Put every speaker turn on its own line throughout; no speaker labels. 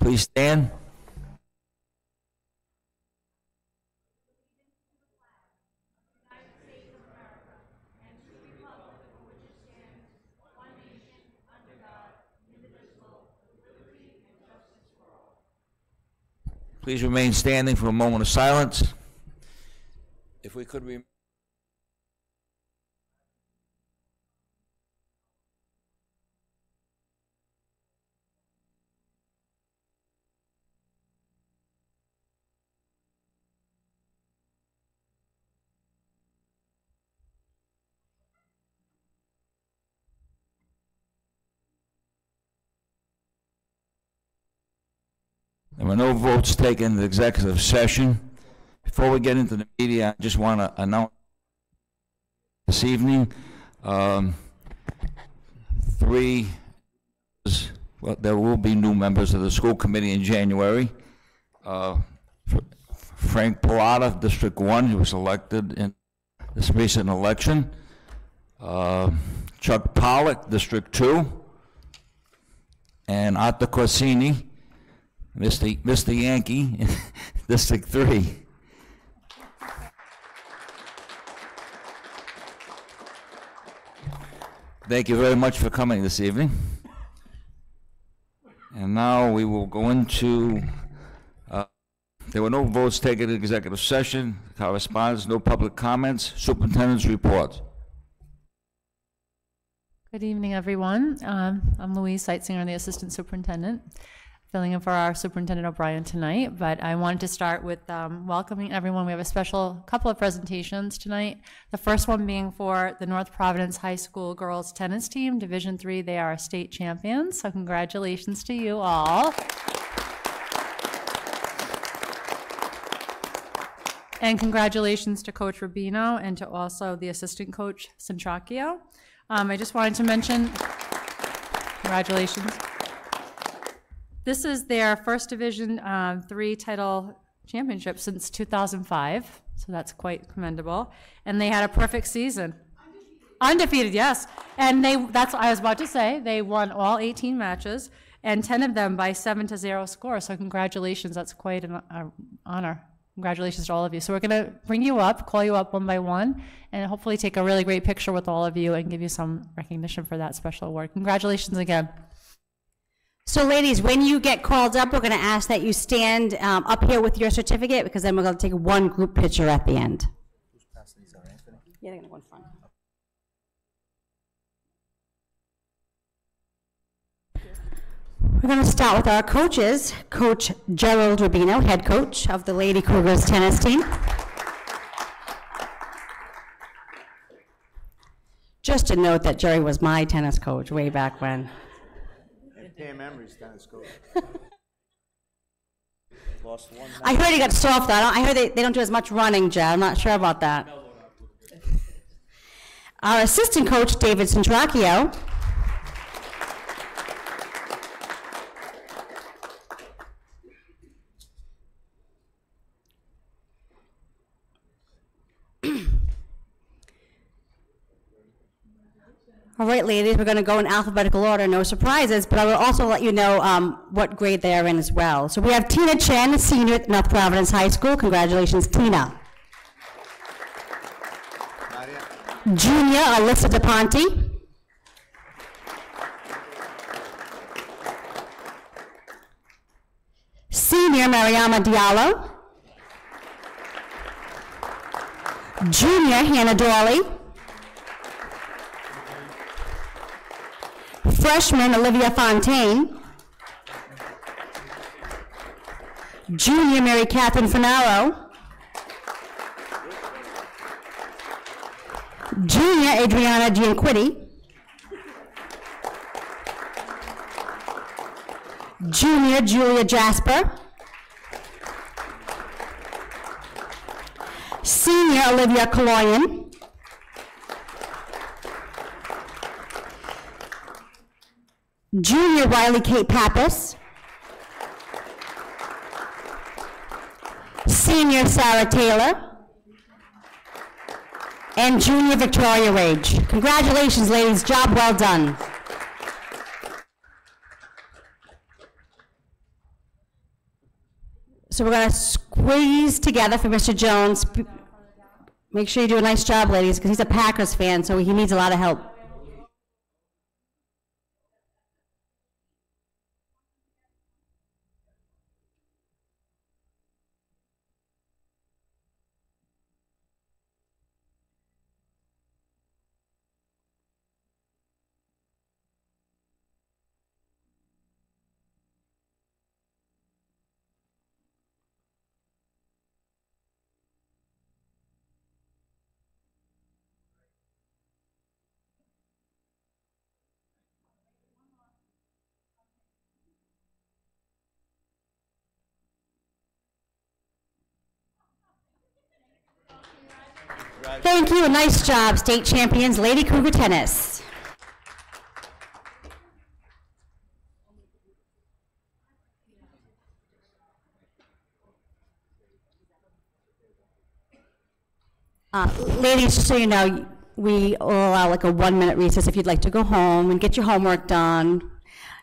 Please stand. Please remain standing for a moment of silence. If we could There were no votes taken in the executive session. Before we get into the media, I just want to announce this evening, there will be new members of the school committee in January. Frank Pilata, District 1, he was elected in this recent election. Chuck Pollock, District 2. And Arthur Corsini, Mr. Yankee, District 3. Thank you very much for coming this evening. And now we will go into, there were no votes taken in executive session, correspondence, no public comments, superintendent's report.
Good evening, everyone. I'm Louise Seitzinger, the assistant superintendent, filling in for our Superintendent O'Brien tonight, but I wanted to start with welcoming everyone. We have a special couple of presentations tonight. The first one being for the North Providence High School girls tennis team, Division III. They are state champions, so congratulations to you all. And congratulations to Coach Rubino and to also the assistant coach, Centracchio. I just wanted to mention, congratulations. This is their first Division III title championship since 2005, so that's quite commendable. And they had a perfect season. Undefeated, yes. And that's what I was about to say. They won all 18 matches, and 10 of them by 7-0 score, so congratulations. That's quite an honor. Congratulations to all of you. So we're going to bring you up, call you up one by one, and hopefully take a really great picture with all of you and give you some recognition for that special award. Congratulations again.
So ladies, when you get called up, we're going to ask that you stand up here with your certificate, because then we're going to take one group picture at the end. Who's passing these out, Anthony? Yeah, they're going to go in front. We're going to start with our coaches. Coach Gerald Rubino, head coach of the Lady Cougars tennis team. Just to note that Jerry was my tennis coach way back when.
Pam Emery's tennis coach. Lost one.
I heard he got soft. I heard they don't do as much running, Jed. I'm not sure about that. Our assistant coach, David Centracchio. All right, ladies, we're going to go in alphabetical order, no surprises, but I will also let you know what grade they are in as well. So we have Tina Chen, senior at North Providence High School. Congratulations, Tina. Junior, Alyssa DePonte. Senior, Mariama Diallo. Junior, Hannah Dawley. Freshman, Olivia Fontaine. Junior, Mary Catherine Finaro. Junior, Adriana Gianquitti. Junior, Julia Jasper. Senior, Olivia Kaloyan. Junior, Riley Kate Pappas. Senior, Sarah Taylor. And Junior, Victoria Rage. Congratulations, ladies. Job well done. So we're going to squeeze together for Mr. Jones. Make sure you do a nice job, ladies, because he's a Packers fan, so he needs a lot of help. Thank you, nice job, state champions, Lady Cougar Tennis. Ladies, just so you know, we will allow like a 1-minute recess if you'd like to go home and get your homework done,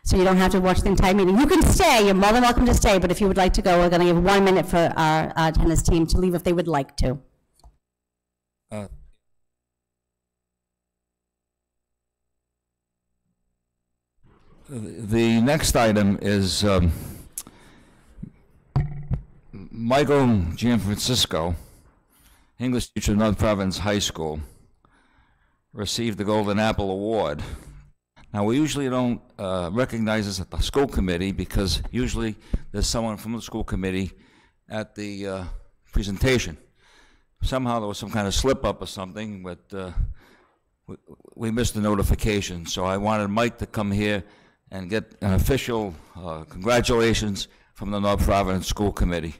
so you don't have to watch the entire meeting. You can stay, you're more than welcome to stay, but if you would like to go, we're gonna give 1 minute for our tennis team to leave if they would like to.
The next item is Michael Gianfrancisco, English teacher at North Providence High School, received the Golden Apple Award. Now, we usually don't recognize this at the school committee because usually there's someone from the school committee at the presentation. Somehow there was some kind of slip up or something, but we missed the notification. So I wanted Mike to come here and get an official congratulations from the North Providence School Committee.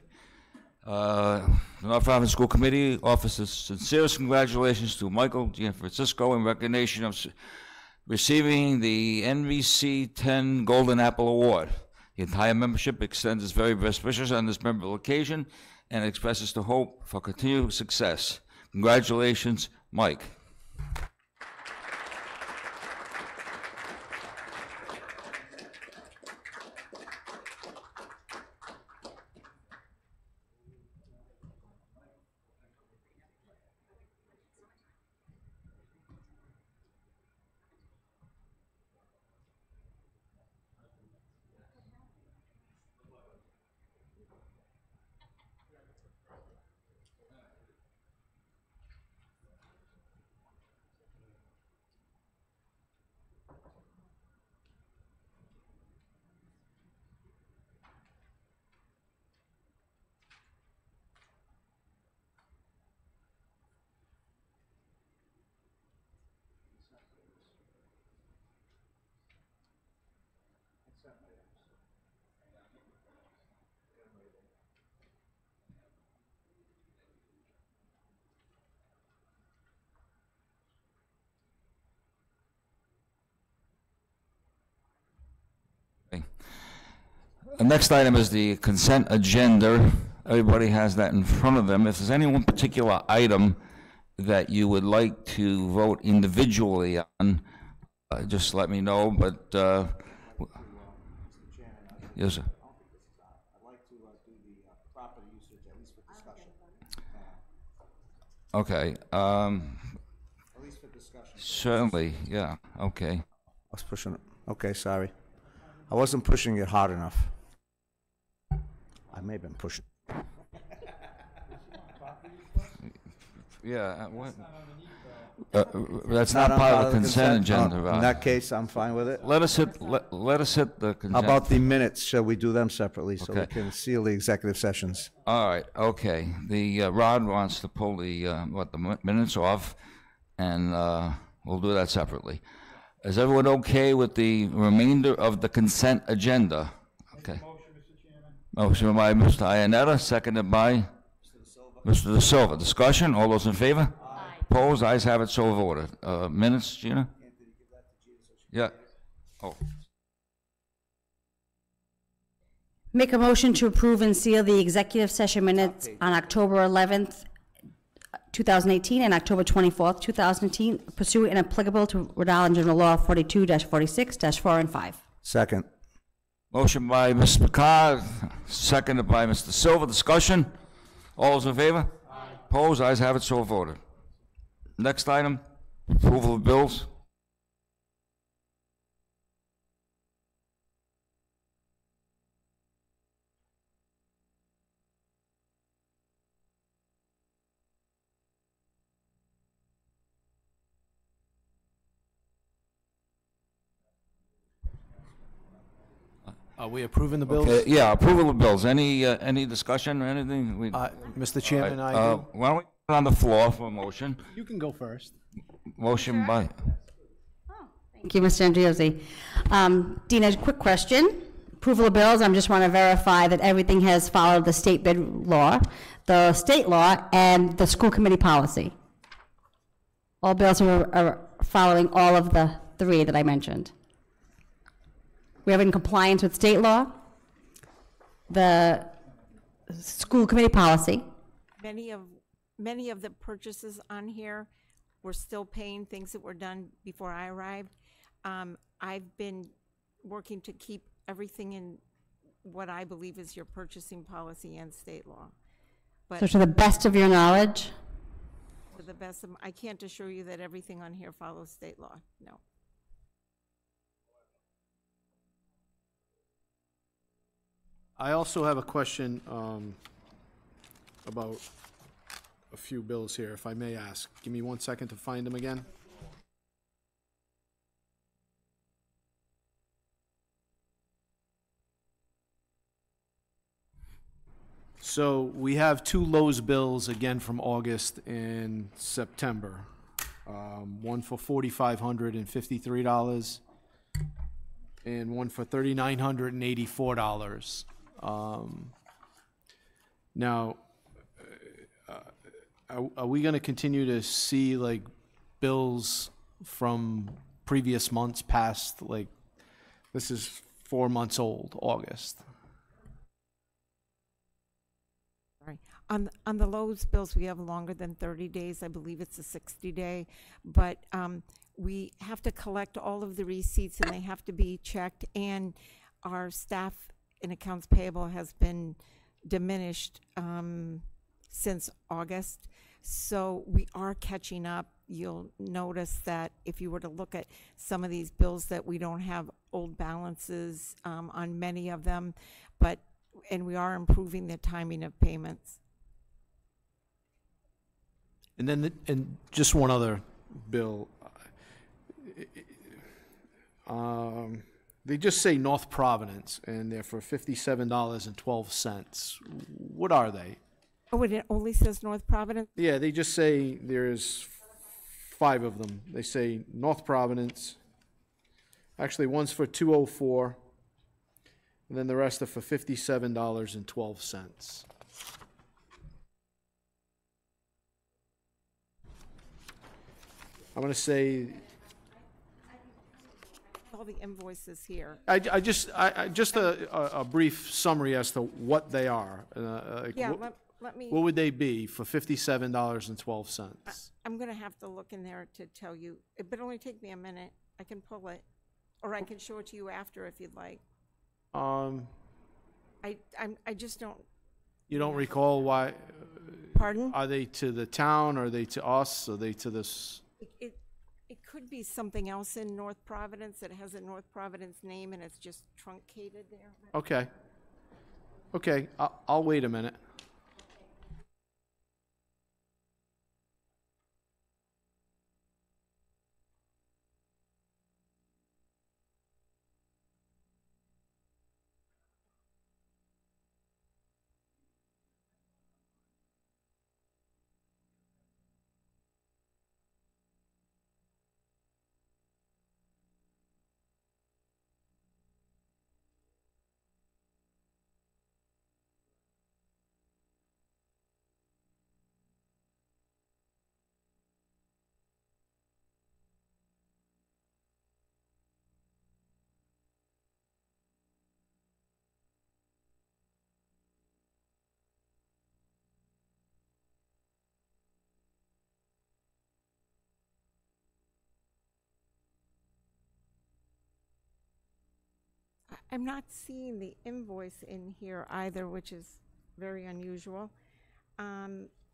The North Providence School Committee offers the sincerest congratulations to Michael Gianfrancisco in recognition of receiving the NVC 10 Golden Apple Award. The entire membership extends its very best wishes on this memorable occasion and expresses the hope for continued success. Congratulations, Mike. The next item is the consent agenda. Everybody has that in front of them. If there's any one particular item that you would like to vote individually on, just let me know, but yes, sir.
I'd like to do the property usage, at least for discussion.
Okay.
At least for discussion.
Certainly, yeah, okay.
I was pushing it. Okay, sorry. I wasn't pushing it hard enough. I may have been pushing.
Yeah, that's not part of the consent agenda,
In
right?
that case, I'm fine with it.
Let us hit the consent.
How about the minutes? Shall we do them separately so we
Okay.
can seal the executive sessions?
All right, okay. The Rod wants to pull the minutes off, and we'll do that separately. Is everyone okay with the remainder of the consent agenda? Okay. Motion by Mr. Iannetta, seconded by Mr. De Silva. Discussion, all those in favor? Aye. Opposed, ayes have it, so voted. Minutes, Gina? Yeah. Oh.
Make a motion to approve and seal the executive session minutes on October 11th, 2018 and October 24th, 2018, pursuant and applicable to Rhode Island General Law 42-46-4 and 5.
Second.
Motion by Mr. Picard, seconded by Mr. Silva. Discussion? All those in favor? Aye. Opposed? Ayes have it, so voted. Next item, approval of bills.
Are we approving the bills?
Okay, yeah, approval of bills. Any discussion or anything?
Mr. Chairman, I do.
Why don't we put it on the floor for a motion?
You can go first.
Motion by,
Thank you, Mr. Andriozzi. Dina, quick question. Approval of bills, I just want to verify that everything has followed the state bid law, the state law, and the school committee policy. All bills are following all of the three that I mentioned. We are in compliance with state law, the school committee policy.
Many of the purchases on here, we're still paying things that were done before I arrived. I've been working to keep everything in what I believe is your purchasing policy and state law.
So
But
to the best of your knowledge,
to the best of, I can't assure you that everything on here follows state law, no.
I also have a question about a few bills here, if I may ask. Give me 1 second to find them again. So we have two Lowe's bills again from August and September. One for $4,553 and one for $3,984. Now, are we going to continue to see like bills from previous months past, like, this is 4 months old, August?
Sorry. On the Lowe's bills, we have longer than 30 days. I believe it's a 60-day. But we have to collect all of the receipts, and they have to be checked. And our staff in accounts payable has been diminished since August. So we are catching up. You'll notice that if you were to look at some of these bills, that we don't have old balances on many of them, and we are improving the timing of payments.
And then, and just one other bill. They just say North Providence, and they're for $57.12. What are they?
Oh, it only says North Providence?
Yeah, they just say there's 5 of them. They say North Providence. Actually, one's for $204, and then the rest are for $57.12. I'm going to say,
All the invoices here.
I just a brief summary as to what they are. Like
Yeah,
what
let me,
would they be for $57.12?
I'm gonna have to look in there to tell you. It would only take me a minute. I can pull it, or I can show it to you after if you'd like. I just don't,
You don't recall why?
pardon?
Are they to the town? Are they to us? Are they to this?
It could be something else in North Providence that has a North Providence name and it's just truncated there.
Okay. Okay, I'll wait a minute.
I'm not seeing the invoice in here either, which is very unusual.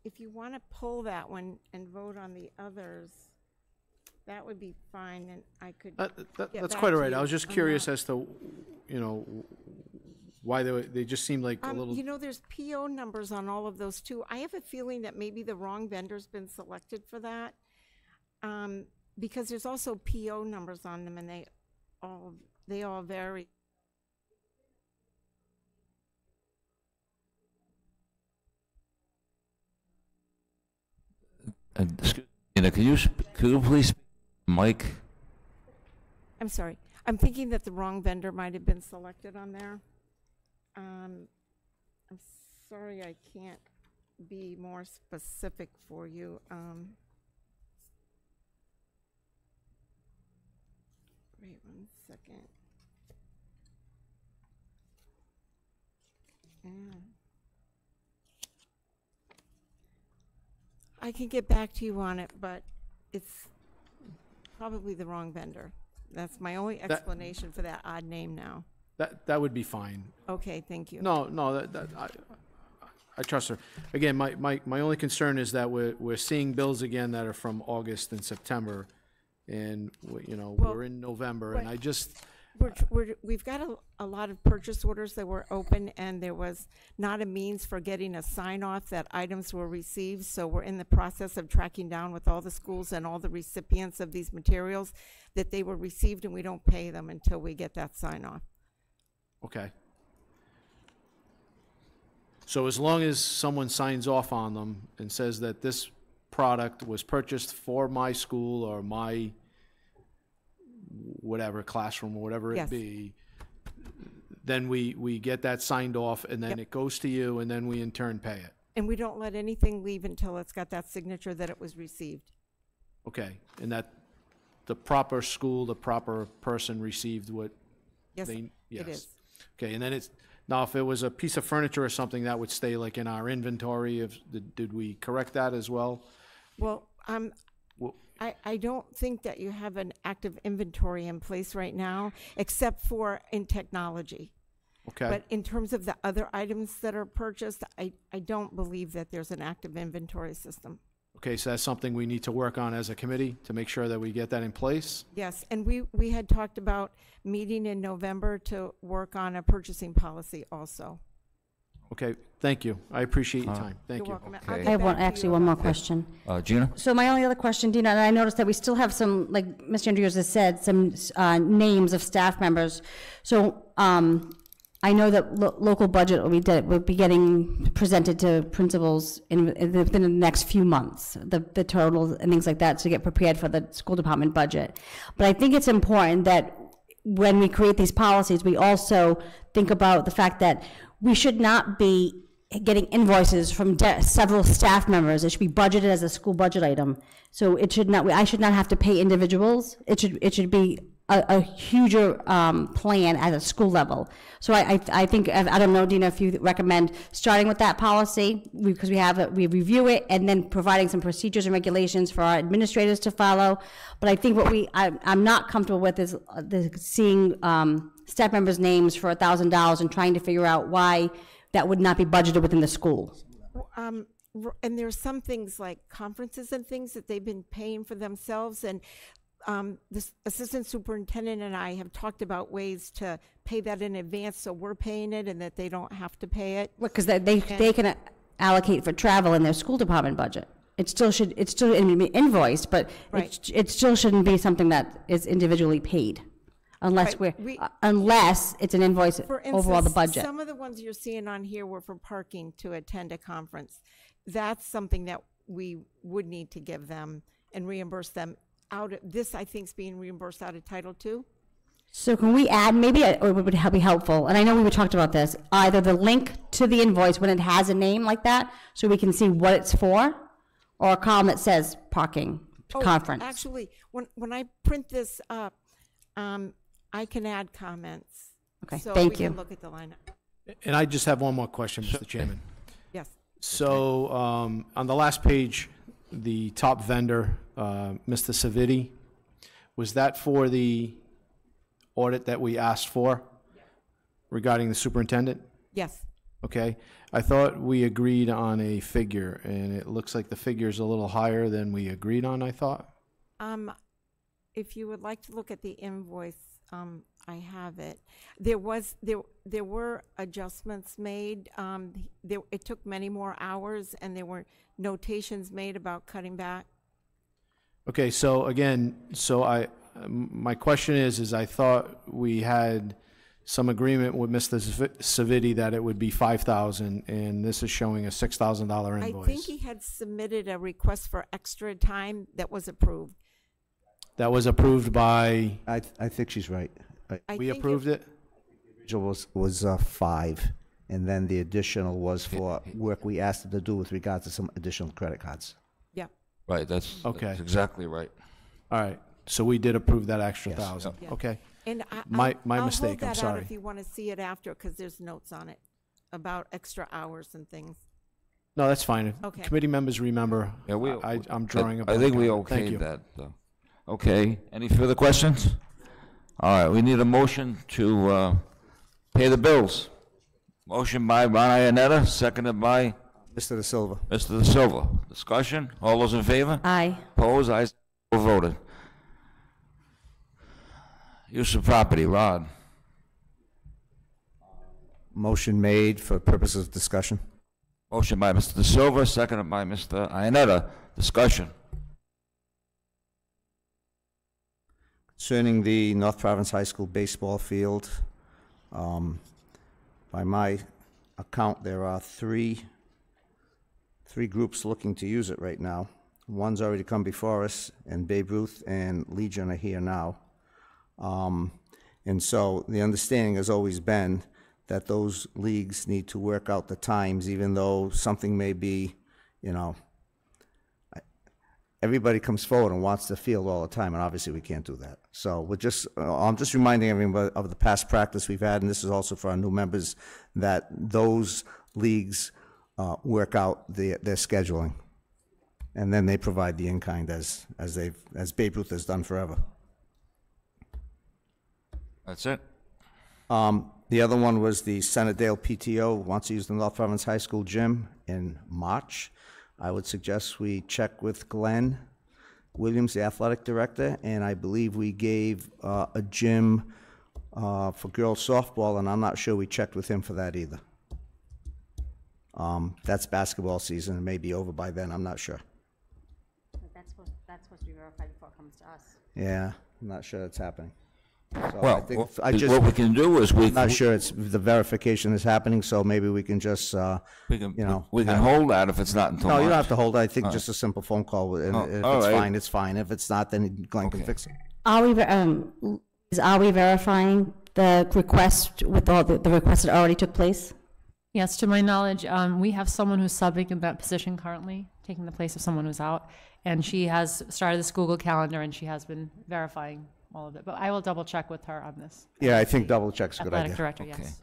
If you want to pull that one and vote on the others, that would be fine, and I could get
That's
back
quite all
to
right. I
you
was just
on
curious
that.
as to, you know, why they just seemed like a little.
You know, there's PO numbers on all of those too. I have a feeling that maybe the wrong vendor's been selected for that. Because there's also PO numbers on them, and they all vary.
Excuse me, could you please, Mike?
I'm sorry. I'm thinking that the wrong vendor might have been selected on there. I'm sorry I can't be more specific for you. Wait 1 second. I can get back to you on it, but it's probably the wrong vendor. That's my only explanation for that odd name now.
That would be fine.
Okay, thank you.
No, I trust her. Again, my only concern is that we're seeing bills again that are from August and September, and you know,
Well,
we're in November, and I just.
We've got a lot of purchase orders that were open, and there was not a means for getting a sign-off that items were received, so we're in the process of tracking down with all the schools and all the recipients of these materials that they were received, and we don't pay them until we get that sign-off.
Okay. So as long as someone signs off on them and says that this product was purchased for my school or my whatever classroom or whatever
Yes.
it be, then we get that signed off, and then
Yep.
it goes to you, and then we in turn pay it.
And we don't let anything leave until it's got that signature that it was received.
Okay, and that the proper school, the proper person received what
Yes,
they, yes.
it is.
Okay, and then it's, now if it was a piece of furniture or something, that would stay like in our inventory. Did we correct that as well?
Well,
Well-
I don't think that you have an active inventory in place right now, except for in technology.
Okay,
But in terms of the other items that are purchased, I don't believe that there's an active inventory system.
okay, so that's something we need to work on as a committee to make sure that we get that in place?
Yes, and we had talked about meeting in November to work on a purchasing policy also.
Okay, thank you. I appreciate your time. Thank
You're
you.
welcome. I'll
Okay.
get
I have
back to
actually
you
one more
about-
question.
Gina?
So my only other question, Dina, and I noticed that we still have some, like Mr. Andrews has said, some names of staff members. So I know that local budget will be getting presented to principals within the next few months, the totals and things like that, to get prepared for the school department budget. But I think it's important that when we create these policies, we also think about the fact that we should not be getting invoices from several staff members. It should be budgeted as a school budget item. So it should not, I should not have to pay individuals. It should be a huger plan at a school level. So I think, I don't know, Dina, if you recommend starting with that policy, because we review it, and then providing some procedures and regulations for our administrators to follow. But I think what I'm not comfortable with is seeing staff members' names for $1,000 and trying to figure out why that would not be budgeted within the school.
And there's some things like conferences and things that they've been paying for themselves, and this assistant superintendent and I have talked about ways to pay that in advance, so we're paying it and that they don't have to pay it.
Because they can allocate for travel in their school department budget. It's still invoiced, but
Right.
it still shouldn't be something that is individually paid, unless
Right.
unless it's an invoice
For
overall the
instance,
budget.
some of the ones you're seeing on here were for parking to attend a conference. That's something that we would need to give them and reimburse them out of, this I think is being reimbursed out of Title II.
So can we add, maybe it would be helpful, and I know we talked about this, either the link to the invoice when it has a name like that, so we can see what it's for, or a column that says parking conference.
Actually, when I print this up, I can add comments.
Okay,
So
thank
we
you.
can look at the lineup.
And I just have one more question, Mr. Chairman.
Yes.
So on the last page, the top vendor, Mr. Saviti, was that for the audit that we asked for? regarding the superintendent?
Yes.
Okay. I thought we agreed on a figure, and it looks like the figure's a little higher than we agreed on, I thought.
If you would like to look at the invoice, I have it. There were adjustments made. It took many more hours, and there were notations made about cutting back.
Okay, so again, my question is I thought we had some agreement with Mr. Saviti that it would be $5,000, and this is showing a $6,000 invoice.
I think he had submitted a request for extra time that was approved.
That was approved by,
I think she's right.
we approved it?
Original was 5, and then the additional was for work we asked him to do with regard to some additional credit cards.
Yeah.
Right, that's exactly right.
All right, so we did approve that extra
Yes.
1,000.
Yeah.
Okay.
And
My
I'll
mistake, I'm
hold that out
sorry.
if you want to see it after, because there's notes on it about extra hours and things.
No, that's fine. If
Okay.
committee members remember,
Yeah,
I'm drawing a
I think
blank
we
on it. Thank
okayed
you.
that, though. Okay, any further questions? All right, we need a motion to pay the bills. Motion by Ron Iannetta, seconded by
Mr. De Silva.
Mr. De Silva. Discussion, all those in favor?
Aye.
Opposed, ayes have voted. Use of property, Rod.
Motion made for purposes of discussion.
Motion by Mr. De Silva, seconded by Mr. Iannetta. Discussion.
Concerning the North Province High School baseball field, by my account, there are three groups looking to use it right now. One's already come before us, and Babe Ruth and Legion are here now. And so the understanding has always been that those leagues need to work out the times, even though something may be, everybody comes forward and wants the field all the time, and obviously we can't do that. So I'm just reminding everybody of the past practice we've had, and this is also for our new members, that those leagues work out their scheduling, and then they provide the in-kind as Babe Ruth has done forever.
That's it?
The other one was the Centerdale PTO wants to use the North Province High School gym in March. I would suggest we check with Glenn Williams, the athletic director, and I believe we gave a gym for girls softball, and I'm not sure we checked with him for that either. That's basketball season. It may be over by then. I'm not sure.
That's supposed to be verified before it comes to us.
Yeah, I'm not sure that's happening. So
Well, what we can do is
I'm not sure the verification is happening, so maybe we can just,
we can hold that if it's not until
no, you don't
March.
have to hold it. I think just a simple phone call, and if
all
it's
right.
fine, it's fine. If it's not, then Glenn can
Okay.
fix it.
Are we verifying the request with all the requests that already took place?
Yes, to my knowledge, we have someone who's subbing in that position currently, taking the place of someone who's out, and she has started this Google Calendar, and she has been verifying all of it. But I will double check with her on this.
Yeah, I think double check's a good
Athletic
idea.
director,
Okay.
yes.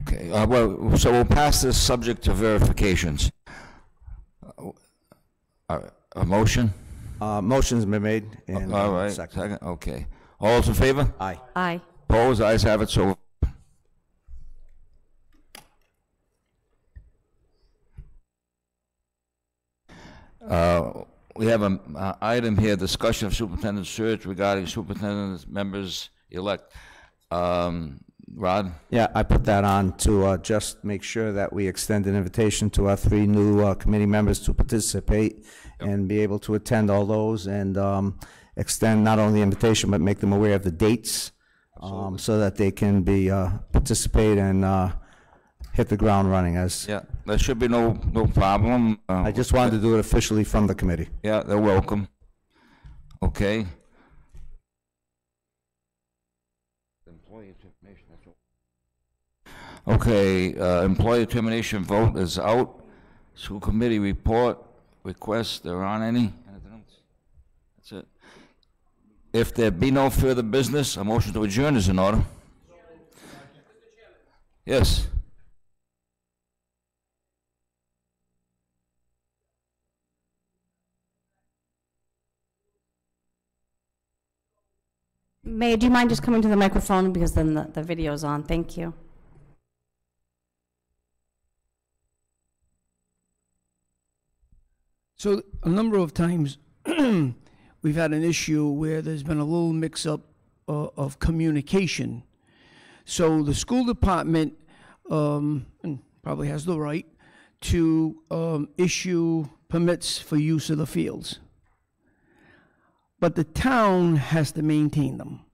Okay, well, so we'll pass this subject to verifications. A motion?
Motion's been made, and
All right,
second.
second, okay. All those in favor?
Aye.
Aye.
Opposed, ayes have it, so. We have an item here, discussion of superintendent search regarding superintendent members-elect. Rod?
Yeah, I put that on to just make sure that we extend an invitation to our 3 new committee members to participate and be able to attend all those, and extend not only the invitation, but make them aware of the dates, so that they can participate and hit the ground running.
Yeah, there should be no problem.
I just wanted to do it officially from the committee.
Yeah, they're welcome. Okay. Okay, employee termination vote is out. School committee report, requests, there aren't any? Anything else? That's it. If there be no further business, a motion to adjourn is in order. Yes.
Mayor, do you mind just coming to the microphone, because then the video's on? Thank you.
So a number of times we've had an issue where there's been a little mix-up of communication. So the school department probably has the right to issue permits for use of the fields, but the town has to maintain them.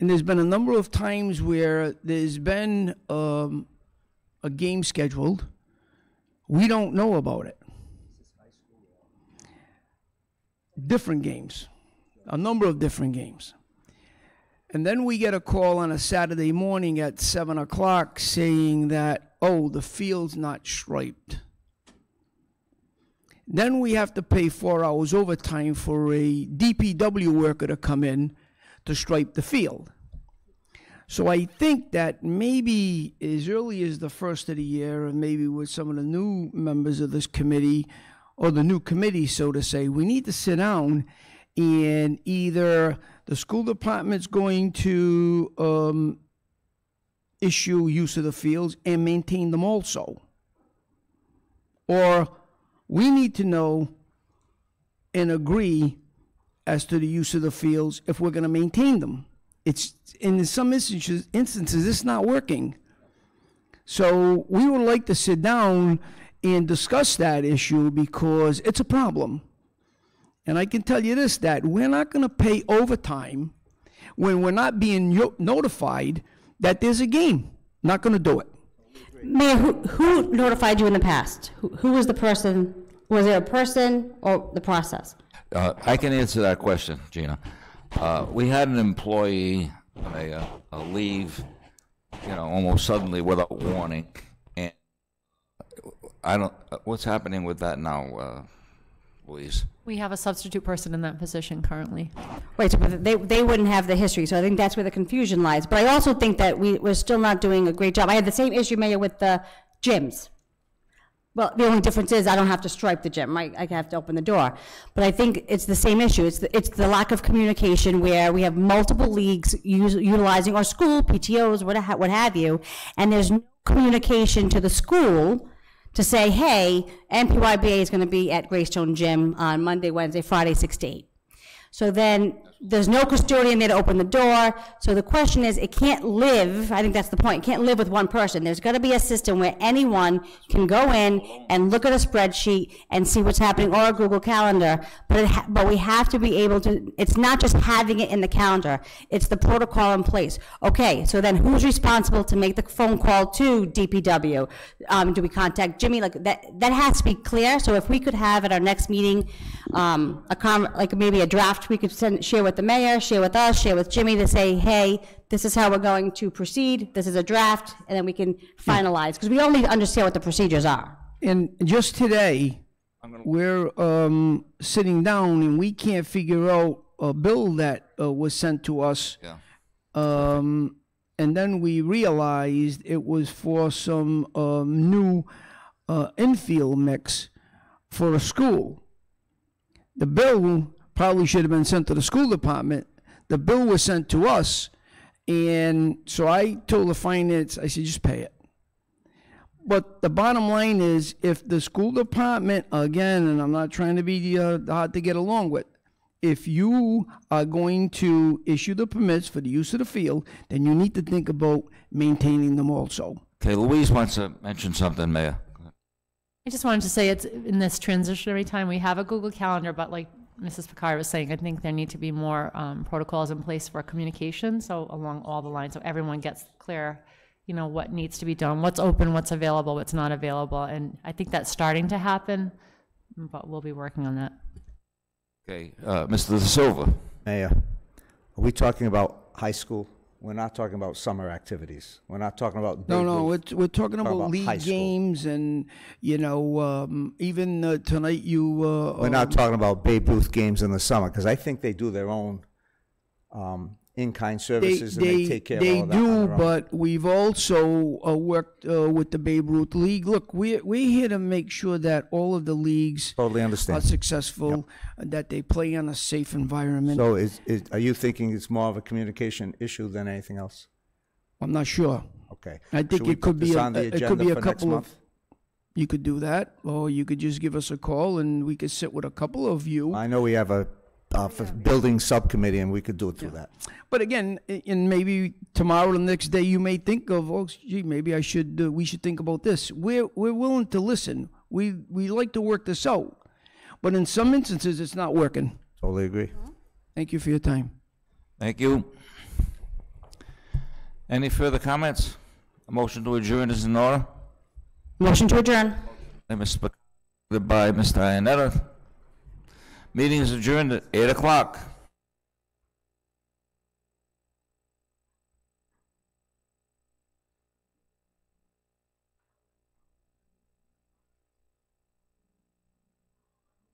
And there's been a number of times where there's been a game scheduled. We don't know about it. Different games, a number of different games. And then we get a call on a Saturday morning at 7 o'clock saying that, oh, the field's not striped. Then we have to pay 4 hours overtime for a DPW worker to come in to stripe the field. So I think that maybe as early as the first of the year, and maybe with some of the new members of this committee, or the new committee, so to say, we need to sit down, and either the school department's going to issue use of the fields and maintain them also, or we need to know and agree as to the use of the fields if we're going to maintain them. It's in some instances it's not working. So we would like to sit down and discuss that issue, because it's a problem. And I can tell you this, that we're not going to pay overtime when we're not being notified that there's a game. Not going to do it.
Mayor, who notified you in the past? Who was the person? Was it a person or the process?
I can answer that question, Gina. We had an employee, a leave, almost suddenly without warning, and what's happening with that now, Louise?
We have a substitute person in that position currently.
Right, so but they wouldn't have the history, so I think that's where the confusion lies. But I also think that we're still not doing a great job. I had the same issue, Mayor, with the gyms. Well, the only difference is I don't have to stripe the gym, right? I have to open the door. But I think it's the same issue. It's the lack of communication, where we have multiple leagues utilizing our school, PTOs, what have you, and there's no communication to the school to say, hey, NPYBA is going to be at Greystone Gym on Monday, Wednesday, Friday, 6 to 8. So then there's no custodian there to open the door. So the question is, it can't live, I think that's the point, it can't live with one person. There's got to be a system where anyone can go in and look at a spreadsheet and see what's happening, or a Google Calendar, but we have to be able to, it's not just having it in the calendar, it's the protocol in place. Okay, so then who's responsible to make the phone call to DPW? Do we contact Jimmy? Like that has to be clear. So if we could have at our next meeting, like maybe a draft we could share with the mayor, share with us, share with Jimmy, to say, hey, this is how we're going to proceed, this is a draft, and then we can finalize, because we all need to understand what the procedures are.
And just today, we're sitting down and we can't figure out a bill that was sent to us.
Yeah.
And then we realized it was for some new infield mix for a school. The bill probably should have been sent to the school department. The bill was sent to us, and so I told the finance, I said, just pay it. But the bottom line is, if the school department, again, and I'm not trying to be hard to get along with, if you are going to issue the permits for the use of the field, then you need to think about maintaining them also.
Okay, Louise wants to mention something, Mayor.
I just wanted to say, it's in this transitionary time, we have a Google Calendar, but like Mrs. Picard was saying, I think there need to be more protocols in place for communication, so along all the lines, so everyone gets clear, what needs to be done, what's open, what's available, what's not available, and I think that's starting to happen, but we'll be working on that.
Okay, Mr. De Silva.
Mayor, are we talking about high school? We're not talking about summer activities. We're not talking about
No, we're talking about
high
league
school.
games, and even tonight you.
We're not talking about Babe Ruth games in the summer, because I think they do their own in-kind services, and they take care of all of that on
They
their
do,
own.
but we've also worked with the Babe Ruth League. Look, we're here to make sure that all of the leagues
Totally
are
understand.
successful, that they play in a safe environment.
So are you thinking it's more of a communication issue than anything else?
I'm not sure.
Okay.
I think
Should we
it could
put this
be
on the
it could
agenda
be a
for next
couple of.
month?
You could do that, or you could just give us a call and we could sit with a couple of you.
I know we have a building subcommittee, and we could do it through that.
But again, and maybe tomorrow, the next day, you may think of, oh, gee, maybe we should think about this. We're willing to listen. We like to work this out, but in some instances, it's not working.
Totally agree.
Thank you for your time.
Thank you. Any further comments? A motion to adjourn is in order.
Motion to adjourn.
By Mr. Mr. Iannetta. Meeting is adjourned at 8 o'clock.